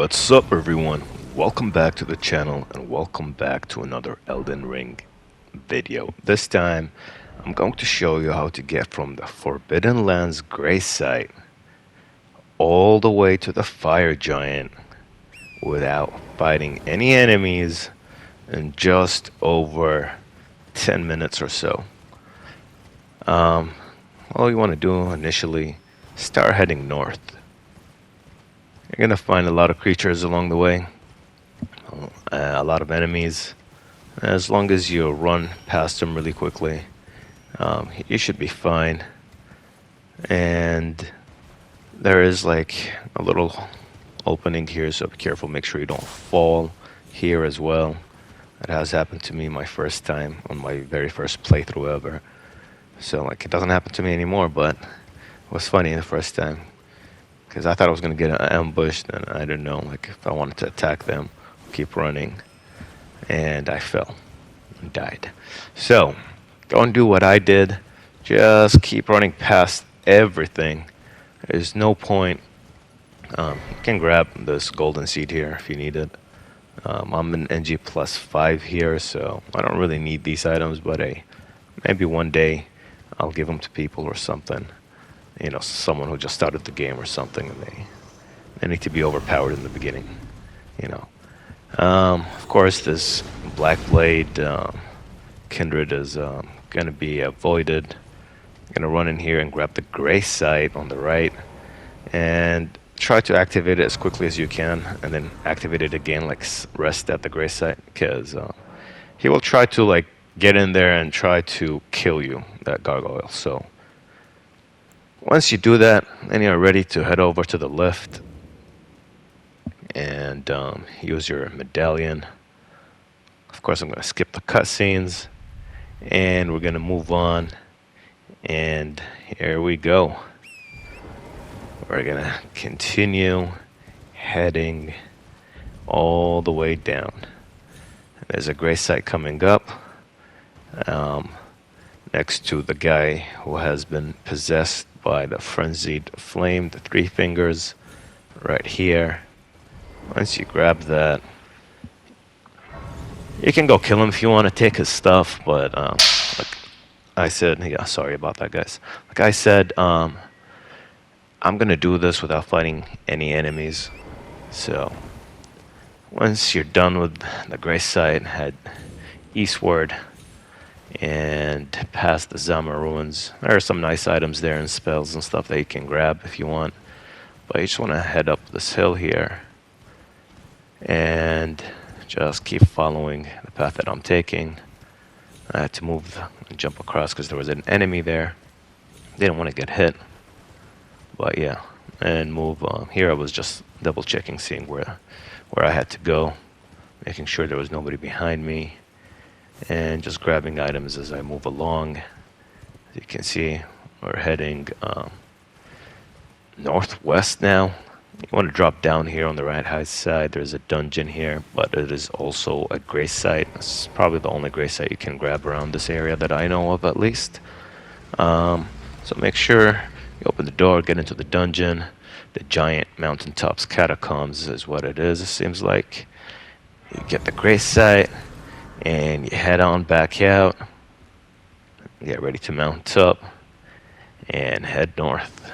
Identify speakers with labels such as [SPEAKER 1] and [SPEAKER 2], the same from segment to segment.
[SPEAKER 1] What's up, everyone? Welcome back to the channel and welcome back to another Elden Ring video. This time I'm going to show you how to get from the Forbidden Lands Grey site all the way to the Fire Giant without fighting any enemies in just over 10 minutes or so. All you want to do initially, start heading north. You're gonna find a lot of creatures along the way, a lot of enemies. As long as you run past them really quickly, you should be fine. And there is like a little opening here, so be careful. Make sure you don't fall here as well. It has happened to me my first time on my very first playthrough ever. So like it doesn't happen to me anymore, but it was funny the first time because I thought I was gonna get ambushed, and I didn't know like if I wanted to attack them, keep running, and I fell and died. So don't do what I did. Just keep running past everything. There's no point. You can grab this golden seed here if you need it. I'm an NG plus 5 here, so I don't really need these items, but maybe one day I'll give them to people or something. You know, someone who just started the game or something, and they need to be overpowered in the beginning. You know. Of course, this Black Blade Kindred is going to be avoided. I'm going to run in here and grab the Grey site on the right and try to activate it as quickly as you can, and then activate it again, like rest at the Grey site, because he will try to like get in there and try to kill you, that gargoyle. So once you do that, then you're ready to head over to the left and use your medallion. Of course, I'm going to skip the cutscenes and we're going to move on. And here we go. We're going to continue heading all the way down. There's a Grey site coming up next to the guy who has been possessed by the frenzied flame, the three fingers, right here. Once you grab that, you can go kill him if you want to take his stuff, but like I said, yeah, sorry about that, guys. Like I said, I'm gonna do this without fighting any enemies. So once you're done with the Grey site, head eastward and past the Zama ruins. There are some nice items there and spells and stuff that you can grab if you want, but you just want to head up this hill here and just keep following the path that I'm taking. I had to move and jump across because there was an enemy there. Didn't want to get hit, but yeah, and move. Here I was just double checking, seeing where I had to go, making sure there was nobody behind me, and just grabbing items as I move along. As you can see, we're heading northwest now. You want to drop down here on the right hand side. There's a dungeon here, but it is also a Grey site. It's probably the only Grey site you can grab around this area that I know of, at least. So make sure you open the door, get into the dungeon. The giant mountaintops catacombs is what it is, it seems like. You get the Grey site and you head on back out. Get ready to mount up and head north.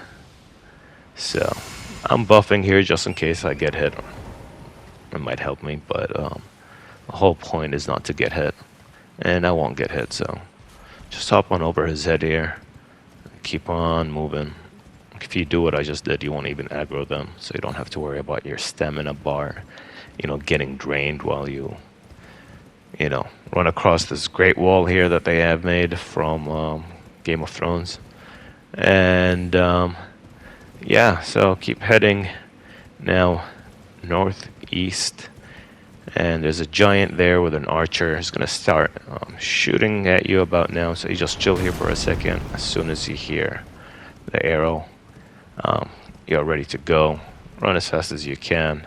[SPEAKER 1] So I'm buffing here just in case I get hit. It might help me, but the whole point is not to get hit. And I won't get hit, so just hop on over his head here. Keep on moving. If you do what I just did, you won't even aggro them, so you don't have to worry about your stamina bar, getting drained while you, run across this great wall here that they have made from Game of Thrones. And yeah, so keep heading now northeast, and there's a giant there with an archer. He's gonna start shooting at you about now, so you just chill here for a second. As soon as you hear the arrow, you're ready to go. Run as fast as you can,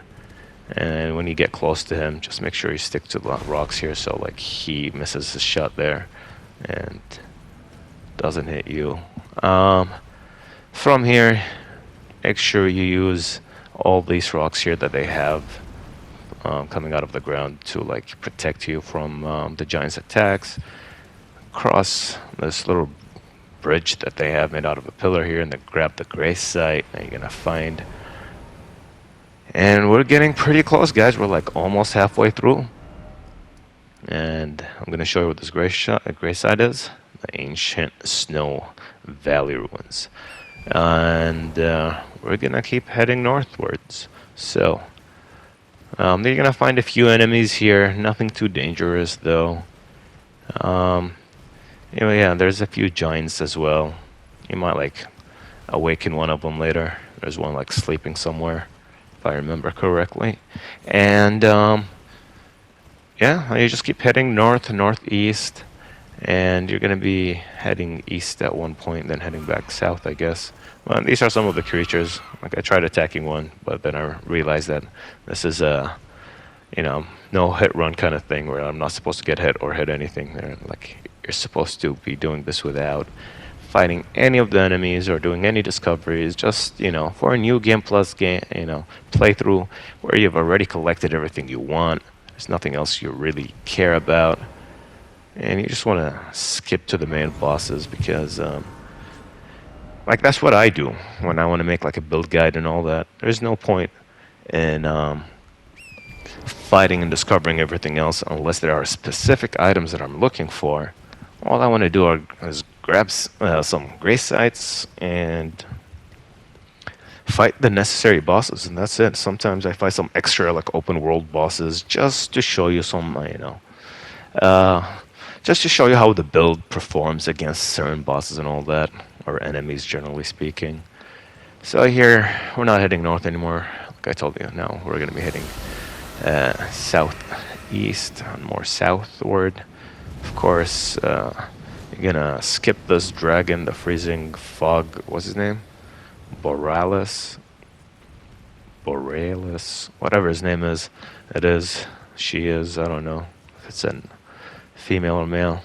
[SPEAKER 1] and when you get close to him, just make sure you stick to the rocks here, so like he misses his shot there and doesn't hit you. From here, make sure you use all these rocks here that they have coming out of the ground to like protect you from the giants' attacks. Cross this little bridge that they have made out of a pillar here, and then grab the gray site that you're gonna find. And we're getting pretty close, guys. We're like almost halfway through. And I'm gonna show you what this gray site is. The ancient snow valley ruins. And we're gonna keep heading northwards. So you're gonna find a few enemies here. Nothing too dangerous though. Yeah, there's a few giants as well. You might like awaken one of them later. There's one like sleeping somewhere, if I remember correctly. And yeah, you just keep heading north, northeast, and you're gonna be heading east at one point, then heading back south, I guess. Well, these are some of the creatures. Like I tried attacking one, but then I realized that this is a, no hit run kind of thing where I'm not supposed to get hit or hit anything. There, like you're supposed to be doing this without fighting any of the enemies or doing any discoveries. Just for a new game plus game, playthrough where you've already collected everything you want. There's nothing else you really care about, and you just want to skip to the main bosses because, like that's what I do when I want to make like a build guide and all that. There's no point in fighting and discovering everything else unless there are specific items that I'm looking for. All I want to do is grab some gray sites and fight the necessary bosses, and that's it. Sometimes I fight some extra like open world bosses just to show you some, just to show you how the build performs against certain bosses and all that, or enemies generally speaking. So here, we're not heading north anymore. Like I told you, now we're going to be heading southeast and more southward. Of course, you're going to skip this dragon, the freezing fog, what's his name? Borealis, whatever his name is. It is, she is, I don't know if it's a female or male.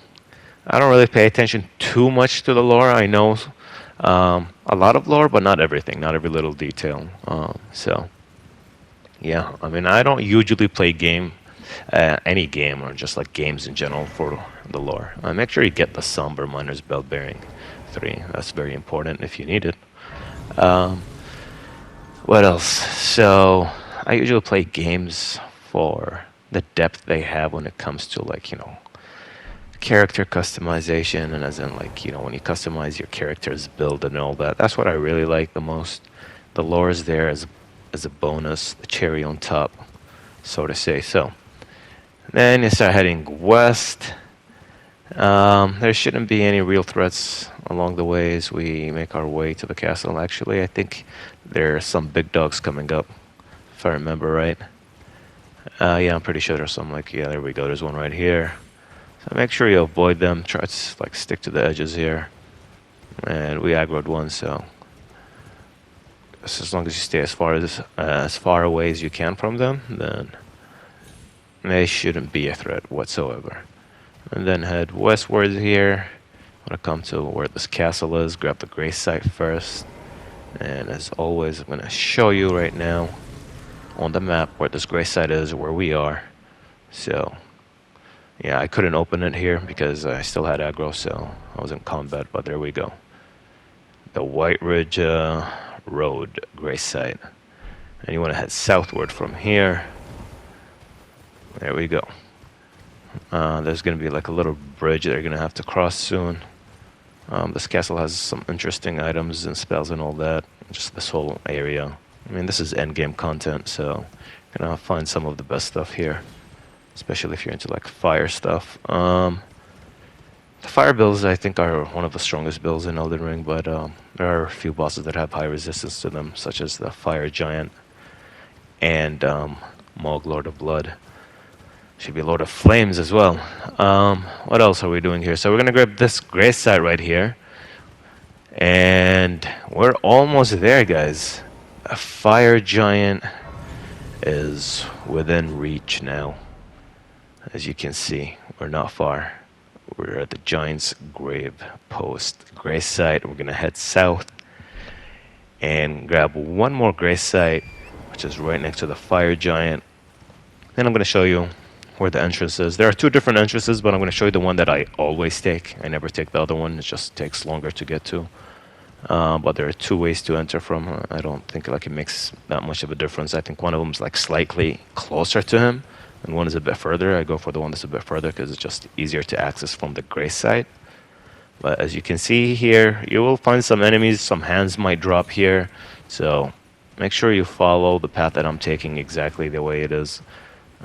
[SPEAKER 1] I don't really pay attention too much to the lore. I know a lot of lore, but not everything, not every little detail. So, yeah, I mean, I don't usually play any game, or just like games in general for the lore. Make sure you get the Somber Miner's Bell Bearing 3. That's very important if you need it. What else? So I usually play games for the depth they have when it comes to like character customization, and as in like when you customize your character's build and all that. That's what I really like the most. The lore is there as a bonus, the cherry on top, so to say. So then you start heading west. There shouldn't be any real threats along the way as we make our way to the castle. Actually, I think there are some big dogs coming up, if I remember right. Yeah, I'm pretty sure there's some yeah, there we go. There's one right here. So make sure you avoid them. Try to like stick to the edges here. And we aggroed one, so just as long as you stay as far away as you can from them, then they shouldn't be a threat whatsoever. And then head westward here. I'm gonna come to where this castle is, grab the gray site first. And as always, I'm gonna show you right now on the map where this gray site is, where we are. So, yeah, I couldn't open it here because I still had aggro, so I was in combat, but there we go. The whiteridge road, gray site. And you wanna head southward from here. There we go. There's going to be like a little bridge that you're going to have to cross soon. This castle has some interesting items and spells and all that. Just this whole area. I mean, this is endgame content, so you're going to find some of the best stuff here. Especially if you're into like fire stuff. The fire builds, I think, are one of the strongest builds in Elden Ring, but there are a few bosses that have high resistance to them, such as the Fire Giant and Mog Lord of Blood. Should be Lord of Flames as well. What else are we doing here? So we're going to grab this gray site right here. And we're almost there, guys. A Fire Giant is within reach now. As you can see, we're not far. We're at the Giant's Grave Post gray site. We're going to head south and grab one more gray site which is right next to the fire giant. Then I'm going to show you where the entrance is. There are two different entrances, but I'm going to show you the one that I always take. I never take the other one. It just takes longer to get to. But there are two ways to enter from. I don't think like it makes that much of a difference. I think one of them is like slightly closer to him, and one is a bit further. I go for the one that's a bit further because it's just easier to access from the gray side. But as you can see here, you will find some enemies. Some hands might drop here, so make sure you follow the path that I'm taking exactly the way it is.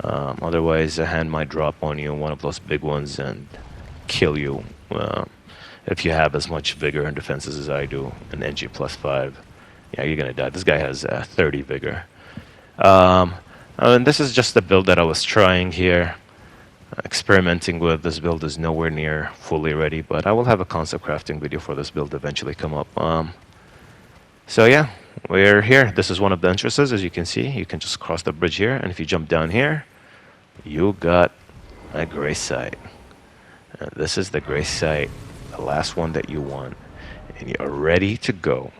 [SPEAKER 1] Otherwise, a hand might drop on you, one of those big ones, and kill you. If you have as much vigor and defenses as I do, an NG +5, yeah, you're gonna die. This guy has 30 vigor. And this is just the build that I was trying here. Experimenting with this build is nowhere near fully ready, but I will have a concept crafting video for this build eventually come up. So yeah, we're here. This is one of the entrances. As you can see, you can just cross the bridge here, and if you jump down here, you got a gray site. This is the gray site, the last one that you want, and you're ready to go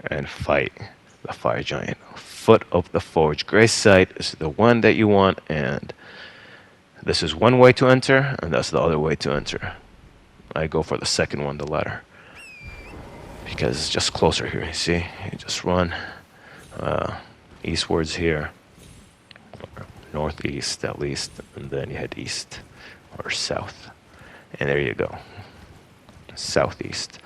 [SPEAKER 1] and fight the fire giant. Foot of the Forge. Gray site is the one that you want, and this is one way to enter, and that's the other way to enter. I go for the second one, the ladder, because it's just closer here. You see, you just run eastwards here, or northeast at least, and then you head east or south, and there you go, southeast.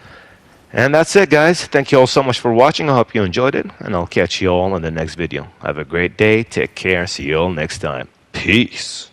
[SPEAKER 1] And that's it, guys. Thank you all so much for watching. I hope you enjoyed it, and I'll catch you all in the next video. Have a great day. Take care. See you all next time. Peace.